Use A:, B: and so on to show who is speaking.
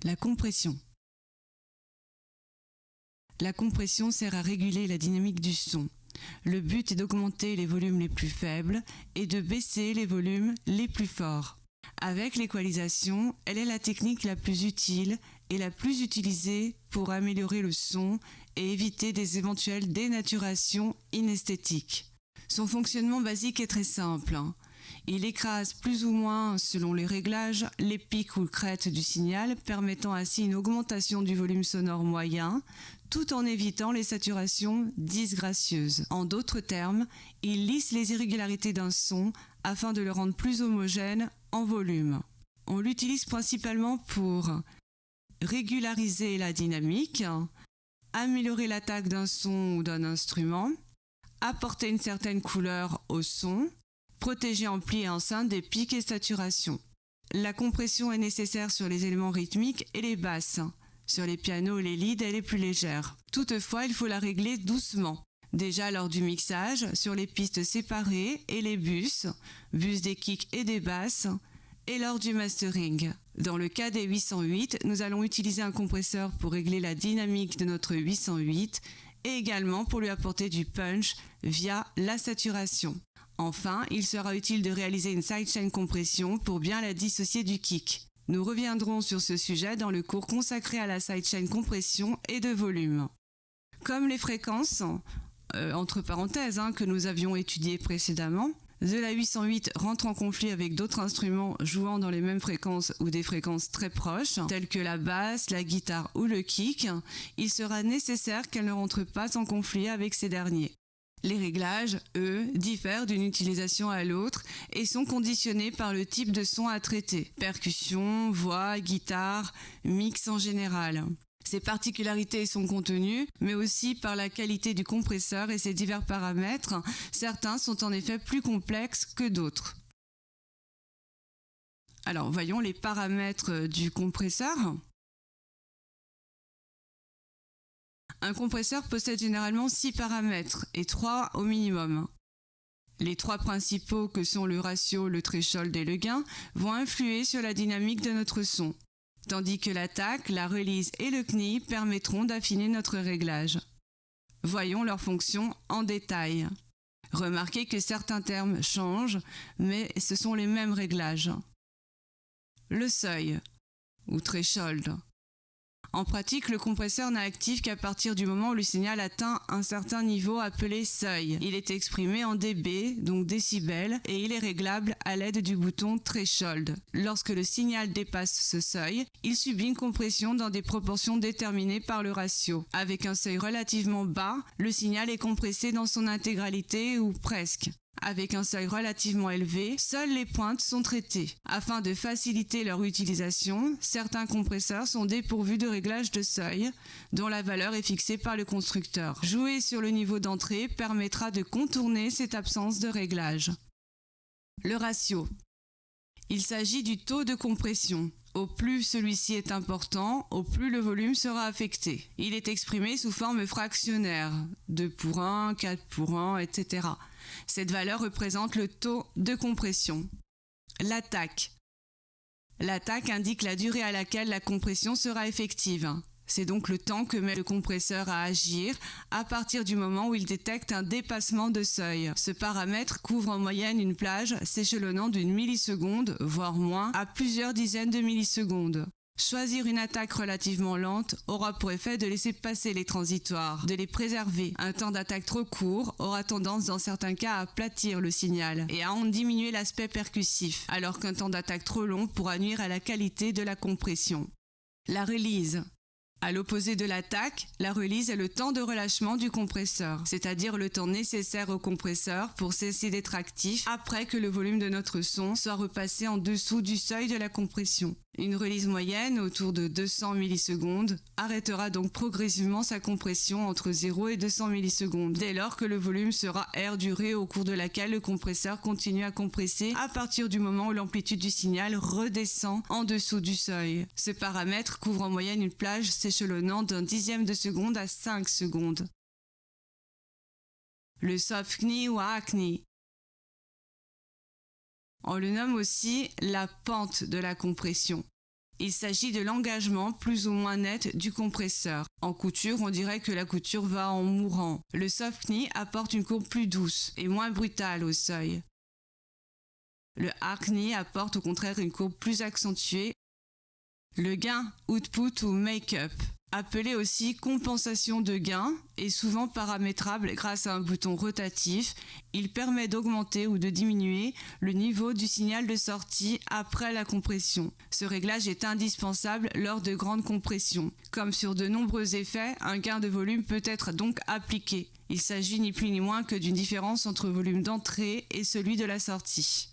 A: La compression. La compression sert à réguler la dynamique du son. Le but est d'augmenter les volumes les plus faibles et de baisser les volumes les plus forts. Avec l'équalisation, elle est la technique la plus utile et la plus utilisée pour améliorer le son et éviter des éventuelles dénaturations inesthétiques. Son fonctionnement basique est très simple. Il écrase plus ou moins, selon les réglages, les pics ou crêtes du signal, permettant ainsi une augmentation du volume sonore moyen, tout en évitant les saturations disgracieuses. En d'autres termes, il lisse les irrégularités d'un son afin de le rendre plus homogène en volume. On l'utilise principalement pour régulariser la dynamique, améliorer l'attaque d'un son ou d'un instrument, apporter une certaine couleur au son, protéger ampli et enceinte des pics et saturations. La compression est nécessaire sur les éléments rythmiques et les basses. Sur les pianos et les leads, elle est plus légère. Toutefois, il faut la régler doucement. Déjà lors du mixage, sur les pistes séparées et les bus des kicks et des basses, et lors du mastering. Dans le cas des 808, nous allons utiliser un compresseur pour régler la dynamique de notre 808 et également pour lui apporter du punch via la saturation. Enfin, il sera utile de réaliser une sidechain compression pour bien la dissocier du kick. Nous reviendrons sur ce sujet dans le cours consacré à la sidechain compression et de volume. Comme les fréquences, entre parenthèses, que nous avions étudiées précédemment, la 808 rentre en conflit avec d'autres instruments jouant dans les mêmes fréquences ou des fréquences très proches, telles que la basse, la guitare ou le kick. Il sera nécessaire qu'elle ne rentre pas en conflit avec ces derniers. Les réglages, eux, diffèrent d'une utilisation à l'autre et sont conditionnés par le type de son à traiter. Percussion, voix, guitare, mix en général. Ces particularités sont contenues, mais aussi par la qualité du compresseur et ses divers paramètres. Certains sont en effet plus complexes que d'autres. Alors, voyons les paramètres du compresseur. Un compresseur possède généralement 6 paramètres et 3 au minimum. Les 3 principaux que sont le ratio, le threshold et le gain vont influer sur la dynamique de notre son, tandis que l'attaque, la release et le CNI permettront d'affiner notre réglage. Voyons leurs fonctions en détail. Remarquez que certains termes changent, mais ce sont les mêmes réglages. Le seuil, ou threshold. En pratique, le compresseur n'est actif qu'à partir du moment où le signal atteint un certain niveau appelé seuil. Il est exprimé en dB, donc décibels, et il est réglable à l'aide du bouton threshold. Lorsque le signal dépasse ce seuil, il subit une compression dans des proportions déterminées par le ratio. Avec un seuil relativement bas, le signal est compressé dans son intégralité ou presque. Avec un seuil relativement élevé, seules les pointes sont traitées. Afin de faciliter leur utilisation, certains compresseurs sont dépourvus de réglage de seuil, dont la valeur est fixée par le constructeur. Jouer sur le niveau d'entrée permettra de contourner cette absence de réglage. Le ratio. Il s'agit du taux de compression. Au plus celui-ci est important, au plus le volume sera affecté. Il est exprimé sous forme fractionnaire, 2:1, 4:1, etc. Cette valeur représente le taux de compression. L'attaque. L'attaque indique la durée à laquelle la compression sera effective. C'est donc le temps que met le compresseur à agir à partir du moment où il détecte un dépassement de seuil. Ce paramètre couvre en moyenne une plage s'échelonnant d'une milliseconde, voire moins, à plusieurs dizaines de millisecondes. Choisir une attaque relativement lente aura pour effet de laisser passer les transitoires, de les préserver. Un temps d'attaque trop court aura tendance dans certains cas à aplatir le signal et à en diminuer l'aspect percussif, alors qu'un temps d'attaque trop long pourra nuire à la qualité de la compression. La release. À l'opposé de l'attaque, la release est le temps de relâchement du compresseur, c'est-à-dire le temps nécessaire au compresseur pour cesser d'être actif après que le volume de notre son soit repassé en dessous du seuil de la compression. Une release moyenne, autour de 200 millisecondes, arrêtera donc progressivement sa compression entre 0 et 200 millisecondes, dès lors que le volume sera R durée au cours de laquelle le compresseur continue à compresser à partir du moment où l'amplitude du signal redescend en dessous du seuil. Ce paramètre couvre en moyenne une plage s'échelonnant d'un dixième de seconde à 5 secondes. Le soft knee ou high knee. On le nomme aussi la pente de la compression. Il s'agit de l'engagement plus ou moins net du compresseur. En couture, on dirait que la couture va en mourant. Le soft knee apporte une courbe plus douce et moins brutale au seuil. Le hard knee apporte au contraire une courbe plus accentuée. Le gain, output ou make-up, appelé aussi compensation de gain, est souvent paramétrable grâce à un bouton rotatif. Il permet d'augmenter ou de diminuer le niveau du signal de sortie après la compression. Ce réglage est indispensable lors de grandes compressions. Comme sur de nombreux effets, un gain de volume peut être donc appliqué. Il s'agit ni plus ni moins que d'une différence entre le volume d'entrée et celui de la sortie.